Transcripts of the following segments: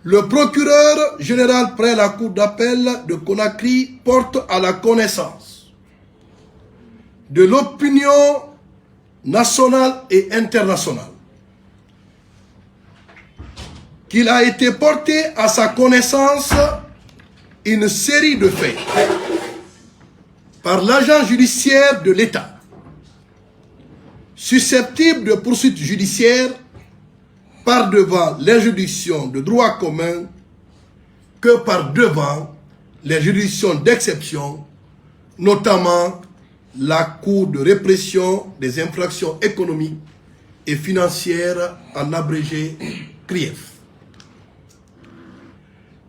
Le procureur général près la cour d'appel de Conakry porte à la connaissance de l'opinion nationale et internationale qu'il a été porté à sa connaissance une série de faits par l'agent judiciaire de l'État susceptibles de poursuites judiciaires par devant les juridictions de droit commun que par devant les juridictions d'exception, notamment la Cour de répression des infractions économiques et financières, en abrégé CRIEF.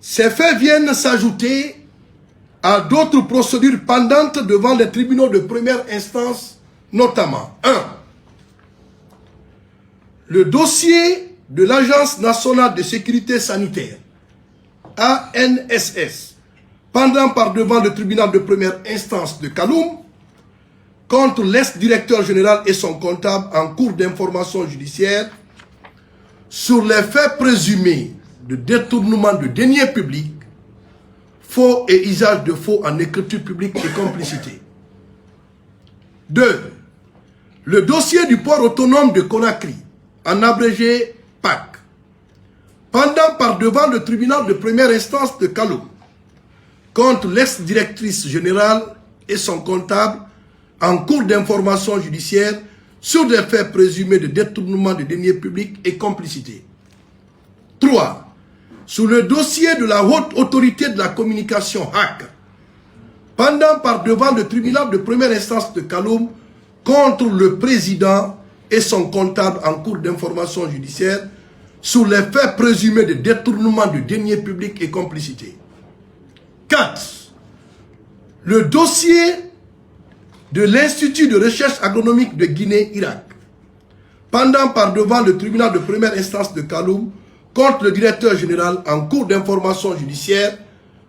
Ces faits viennent s'ajouter à d'autres procédures pendantes devant les tribunaux de première instance, notamment 1. Le dossier de l'Agence nationale de sécurité sanitaire, ANSS, pendant par devant le tribunal de première instance de Kaloum, contre l'ex-directeur général et son comptable en cours d'information judiciaire sur les faits présumés de détournement de deniers publics, faux et usage de faux en écriture publique et complicité. 2. Le dossier du port autonome de Conakry, en abrégé PAC, pendant par devant le tribunal de première instance de Kaloum, contre l'ex-directrice générale et son comptable en cours d'information judiciaire sur des faits présumés de détournement de deniers publics et complicité. 3. Sur le dossier de la haute autorité de la communication HAC, pendant par devant le tribunal de première instance de Kaloum contre le président et son comptable en cours d'information judiciaire sur les faits présumés de détournement de deniers publics et complicité. 4. Le dossier de l'Institut de recherche agronomique de Guinée-Irak, pendant par devant le tribunal de première instance de Kaloum contre le directeur général en cours d'information judiciaire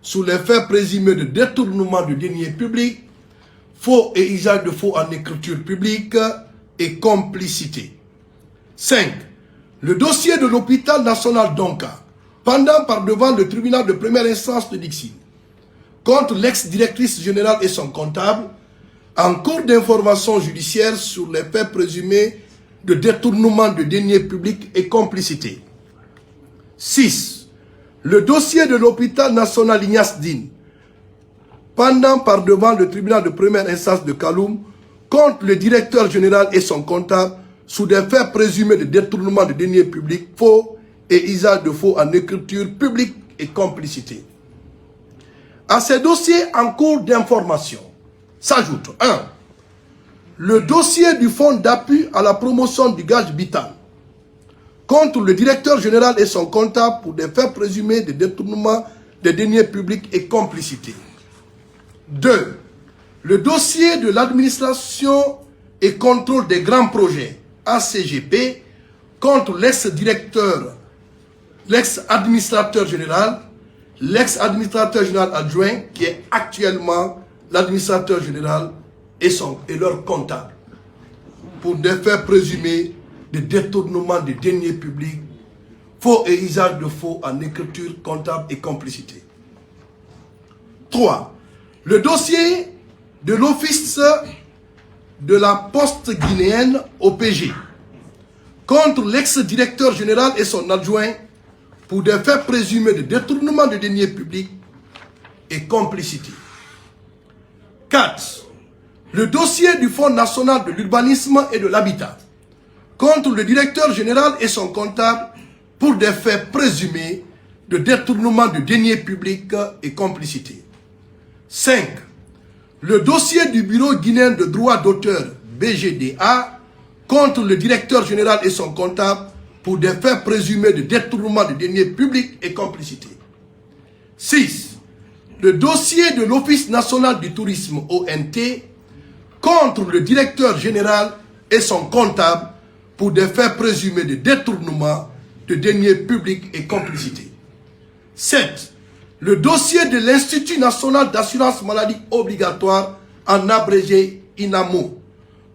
sur les faits présumés de détournement de deniers publics, faux et usage de faux en écriture publique et complicité. 5. Le dossier de l'hôpital national d'Onka, pendant par devant le tribunal de première instance de Dixine, contre l'ex-directrice générale et son comptable, en cours d'information judiciaire sur les faits présumés de détournement de deniers publics et complicité. 6. Le dossier de l'hôpital national Ignace Dine, pendant par devant le tribunal de première instance de Kaloum, contre le directeur général et son comptable sous des faits présumés de détournement de deniers publics, faux et usage de faux en écriture publique et complicité. À ces dossiers en cours d'information s'ajoute 1. Le dossier du fonds d'appui à la promotion du gaz vital contre le directeur général et son comptable pour des faits présumés de détournement de deniers publics et complicité. 2. Le dossier de l'administration et contrôle des grands projets, ACGP, contre l'ex-directeur, l'ex-administrateur général, l'ex-administrateur général adjoint, qui est actuellement l'administrateur général et leur comptable, pour des faits présumés de détournement de deniers publics, faux et usage de faux en écriture comptable et complicité. 3. Le dossier de l'Office de la Poste guinéenne OPG contre l'ex-directeur général et son adjoint pour des faits présumés de détournement de deniers publics et complicité. 4. Le dossier du Fonds national de l'urbanisme et de l'habitat contre le directeur général et son comptable pour des faits présumés de détournement de deniers publics et complicité. 5. Le dossier du Bureau guinéen de droit d'auteur BGDA contre le directeur général et son comptable pour des faits présumés de détournement de deniers publics et complicité. 6. Le dossier de l'Office national du tourisme ONT contre le directeur général et son comptable pour des faits présumés de détournement de deniers publics et complicité. 7. Le dossier de l'Institut national d'assurance maladie obligatoire, en abrégé INAMO,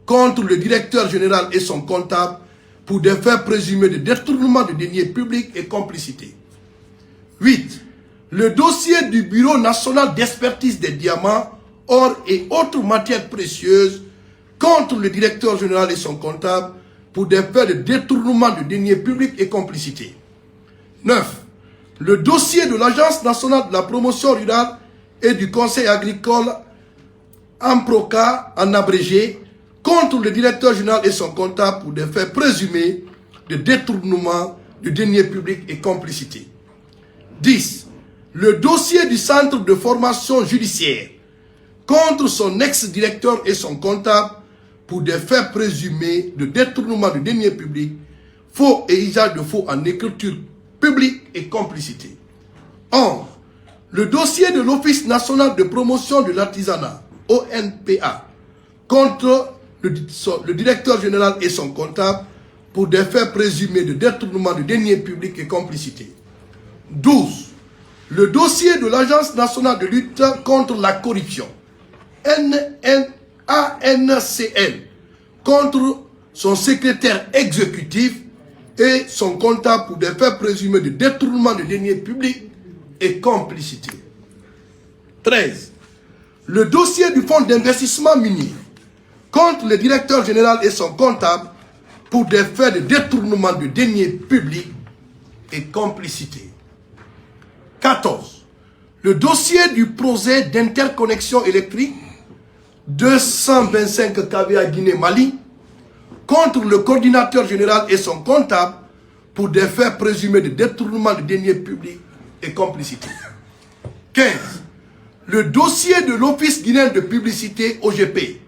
contre le directeur général et son comptable pour des faits présumés de détournement de deniers publics et complicité. 8. Le dossier du Bureau national d'expertise des diamants, or et autres matières précieuses contre le directeur général et son comptable pour des faits de détournement de deniers publics et complicité. 9. Le dossier de l'Agence nationale de la promotion rurale et du Conseil agricole AMPROCA en abrégé contre le directeur général et son comptable pour des faits présumés de détournement de deniers publics et complicité. 10. Le dossier du centre de formation judiciaire contre son ex-directeur et son comptable pour des faits présumés de détournement de deniers publics, faux et usage de faux en écriture publique et complicité. 11. Le dossier de l'Office national de promotion de l'artisanat, ONPA, contre le directeur général et son comptable pour des faits présumés de détournement de deniers publics et complicité. 12. Le dossier de l'Agence nationale de lutte contre la corruption, ANCL, contre son secrétaire exécutif et son comptable pour des faits présumés de détournement de deniers publics et complicité. 13. Le dossier du fonds d'investissement minier contre le directeur général et son comptable pour des faits de détournement de deniers publics et complicité. 14. Le dossier du projet d'interconnexion électrique 225 kV à Guinée-Mali contre le coordinateur général et son comptable pour des faits présumés de détournement de deniers publics et complicité. 15. Le dossier de l'Office guinéen de publicité OGP,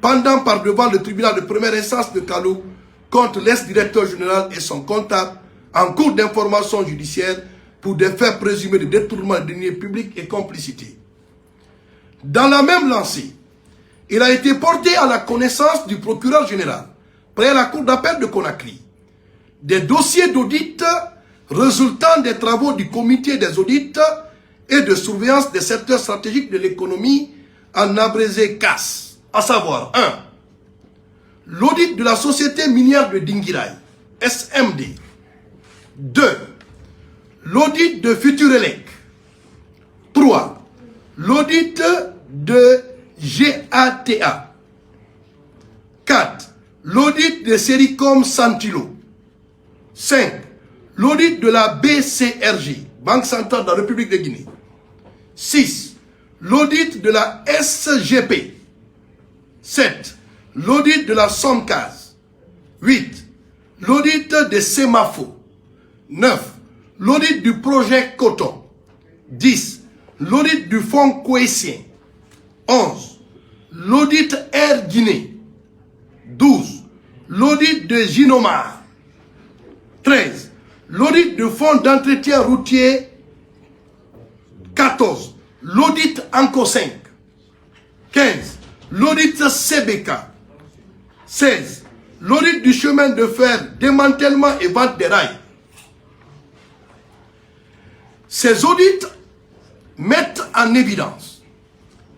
pendant par devant le tribunal de première instance de Kalou contre l'ex-directeur général et son comptable en cours d'information judiciaire pour des faits présumés de détournement de deniers publics et complicité. Dans la même lancée, il a été porté à la connaissance du procureur général, près la cour d'appel de Conakry, des dossiers d'audit résultant des travaux du comité des audits et de surveillance des secteurs stratégiques de l'économie en abrégé CAS, à savoir 1. L'audit de la société minière de Dinguiraye, SMD. 2. L'audit de Futurelec. 3. L'audit de GATA. 4. L'audit de Sericom Santilo. 5. L'audit de la BCRG, Banque centrale de la République de Guinée. 6. L'audit de la SGP. 7. L'audit de la SOMCAS. 8. L'audit de Semafo. 9. L'audit du projet Coton. 10. L'audit du fonds Kouessien. 11. L'audit Air Guinée. 12. L'audit de Ginomar. 13. L'audit du fonds d'entretien routier. 14. L'audit Anco 5. 15. L'audit CBK. 16. L'audit du chemin de fer, démantèlement et vente des rails. Ces audits mettent en évidence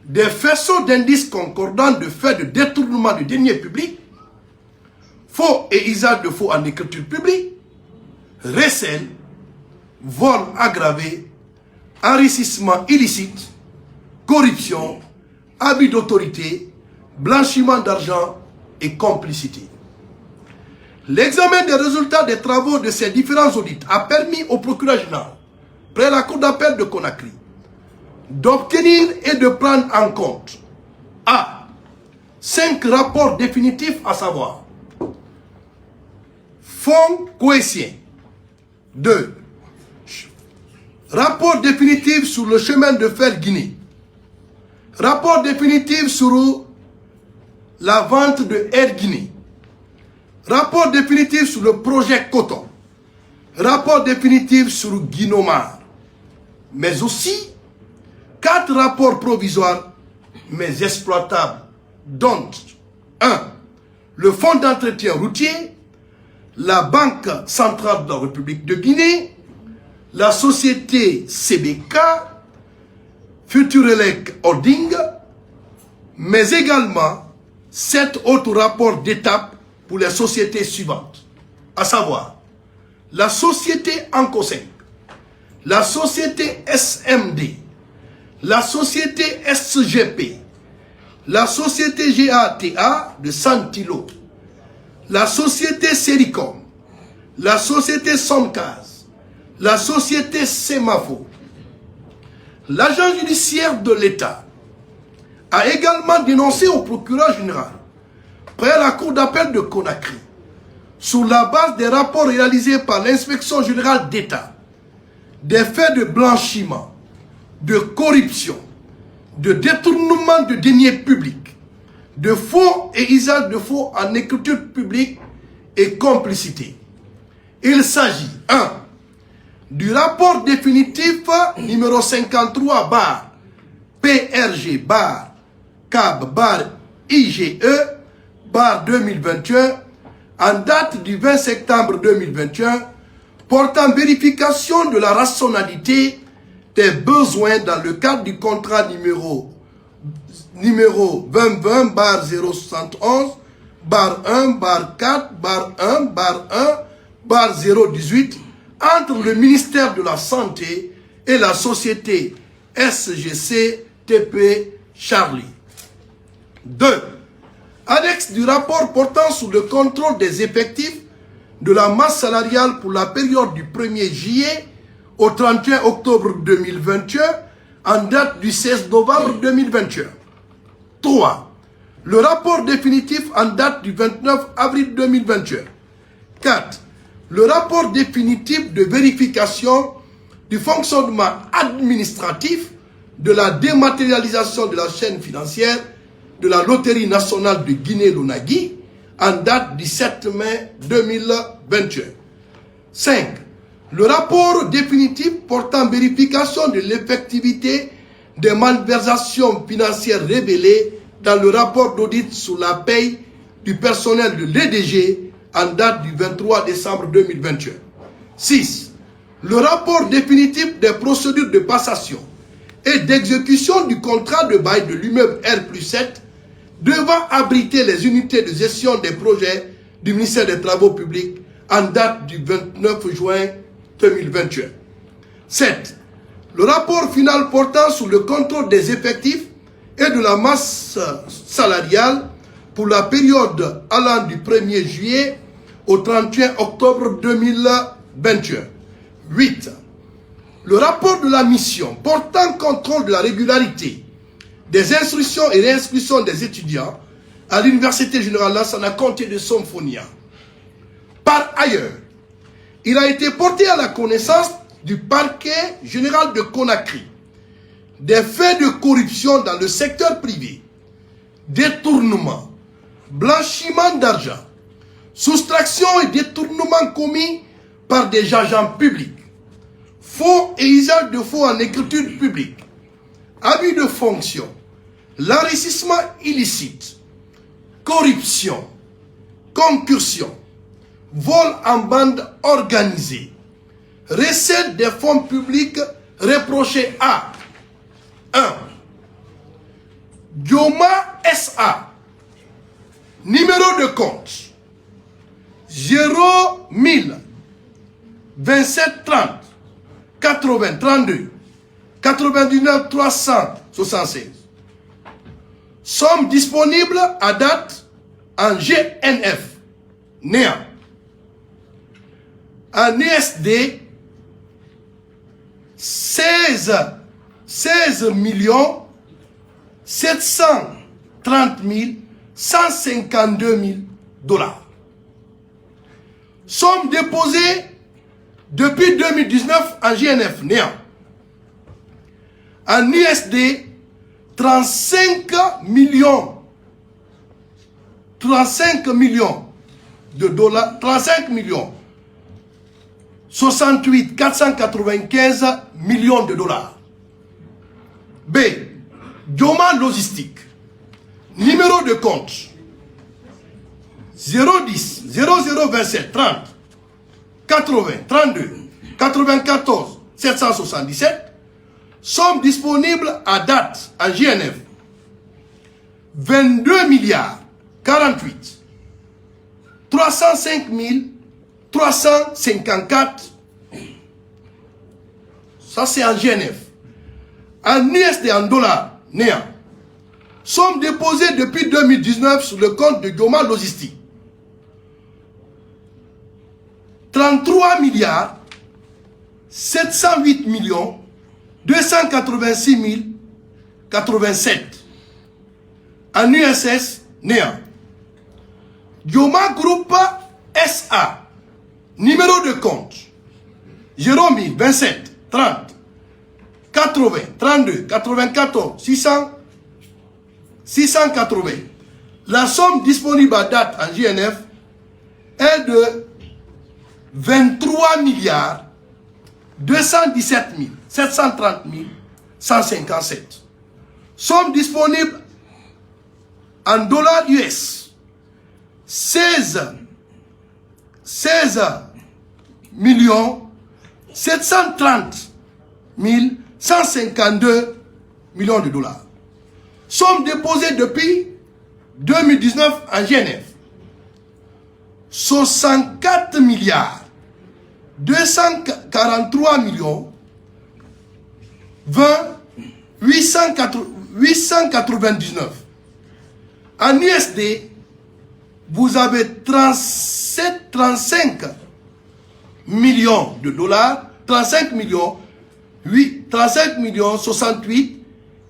des faisceaux d'indices concordants de faits de détournement de deniers publics, faux et usage de faux en écriture publique, recel, vol aggravé, enrichissement illicite, corruption, abus d'autorité, blanchiment d'argent et complicité. L'examen des résultats des travaux de ces différents audits a permis au procureur général, près la cour d'appel de Conakry, d'obtenir et de prendre en compte A. 5 rapports définitifs, à savoir fonds Kouessien. 2. Rapport définitif sur le chemin de fer Guinée. Rapport définitif sur la vente de Air Guinée. Rapport définitif sur le projet Coton. Rapport définitif sur Guinomar. Mais aussi 4 rapports provisoires mais exploitables, dont 1. Le fonds d'entretien routier, la Banque centrale de la République de Guinée, la société CBK, Futurelec Holding, mais également 7 autres rapports d'étape pour les sociétés suivantes, à savoir la société Anco 5, la société SMD, la société SGP, la société GATA de Santilo, la société Sericom, la société Somcas, la société Semafo. L'agent judiciaire de l'État a également dénoncé au procureur général près la cour d'appel de Conakry, sur la base des rapports réalisés par l'inspection générale d'État, des faits de blanchiment, de corruption, de détournement de deniers publics, de faux et usage de faux en écriture publique et complicité. Il s'agit 1. Du rapport définitif numéro 53 bar PRG bar CAB bar IGE bar 2021 en date du 20 septembre 2021 portant vérification de la rationalité des besoins dans le cadre du contrat numéro 2020 bar 071 bar 1 bar 4 bar 1 bar 1 bar 018 entre le ministère de la Santé et la société SGC TP Charlie. 2. Annexe du rapport portant sur le contrôle des effectifs de la masse salariale pour la période du 1er juillet au 31 octobre 2021 en date du 16 novembre 2021. 3. Le rapport définitif en date du 29 avril 2021. 4. Le rapport définitif de vérification du fonctionnement administratif de la dématérialisation de la chaîne financière de la Loterie nationale de Guinée-Conakry en date du 7 mai 2021. 5. Le rapport définitif portant vérification de l'effectivité des malversations financières révélées dans le rapport d'audit sur la paye du personnel de l'EDG en date du 23 décembre 2021. 6. Le rapport définitif des procédures de passation et d'exécution du contrat de bail de l'immeuble R+7 devant abriter les unités de gestion des projets du ministère des Travaux publics en date du 29 juin 2021. 7. Le rapport final portant sur le contrôle des effectifs et de la masse salariale pour la période allant du 1er juillet au 31 octobre 2021. 8. Le rapport de la mission portant contrôle de la régularité des instructions et réinscriptions des étudiants à l'Université Générale Lansana Conté de Somfonia. Par ailleurs, il a été porté à la connaissance du parquet général de Conakry des faits de corruption dans le secteur privé, détournement, blanchiment d'argent, soustraction et détournement commis par des agents publics, faux et usage de faux en écriture publique, abus de fonction, l'enrichissement illicite, corruption, concursion, vol en bande organisée, recette des fonds publics reprochés à 1. Dioma SA, numéro de compte 0 1000 27 30 80 32 99 376. Somme disponible à date en GNF, néant. En ESD, 16 millions 730 152 000 dollars. Somme déposée depuis 2019 en GNF, néant. En USD, 35 millions de dollars, 35 millions 68 495 millions de dollars. B. Dioma Logistique, numéro de compte 010 0027 30 80 32 94 777. Somme disponible à date en GNF 22 milliards 48 305 354 ça c'est en GNF, en USD, en dollars, néant, sont déposés depuis 2019 sur le compte de Guillaume Logistique. 33 milliards 708 millions 286 087 en USS néant. Guillaume Group SA, numéro de compte 27 30 80 32 94 680. La somme disponible à date en GNF est de 23 milliards 217 730 157. Somme disponible en dollars US 16 millions 730 152 millions de dollars. Somme déposée depuis 2019 en GNF 64 milliards 243 millions 899. En USD, vous avez 35 millions de dollars, 35 millions 68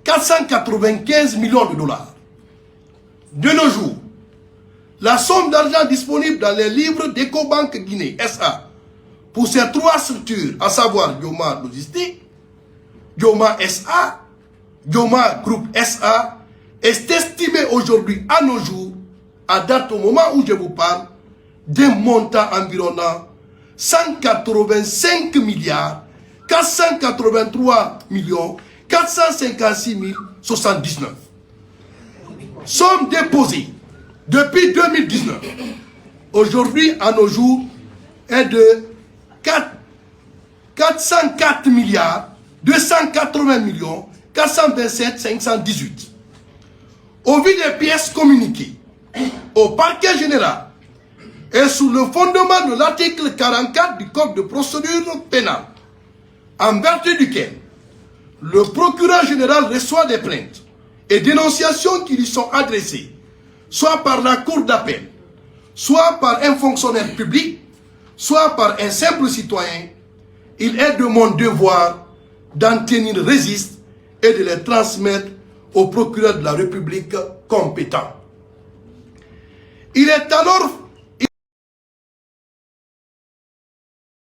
495 millions de dollars. De nos jours, la somme d'argent disponible dans les livres d'Ecobank Guinée SA pour ces trois structures, à savoir Guillaume Logistique, Guillaume SA, Guillaume Group SA, est estimée aujourd'hui à nos jours, à date au moment où je vous parle, d'un montant environnant 185 milliards 483 millions 456 079. Somme déposée depuis 2019. Aujourd'hui, à nos jours, est de 404 milliards 280 millions 427 518. Au vu des pièces communiquées au parquet général et sous le fondement de l'article 44 du Code de procédure pénale, en vertu duquel le procureur général reçoit des plaintes et dénonciations qui lui sont adressées, soit par la cour d'appel, soit par un fonctionnaire public, soit par un simple citoyen, il est de mon devoir d'en tenir registre et de les transmettre au procureur de la République compétent. Il est alors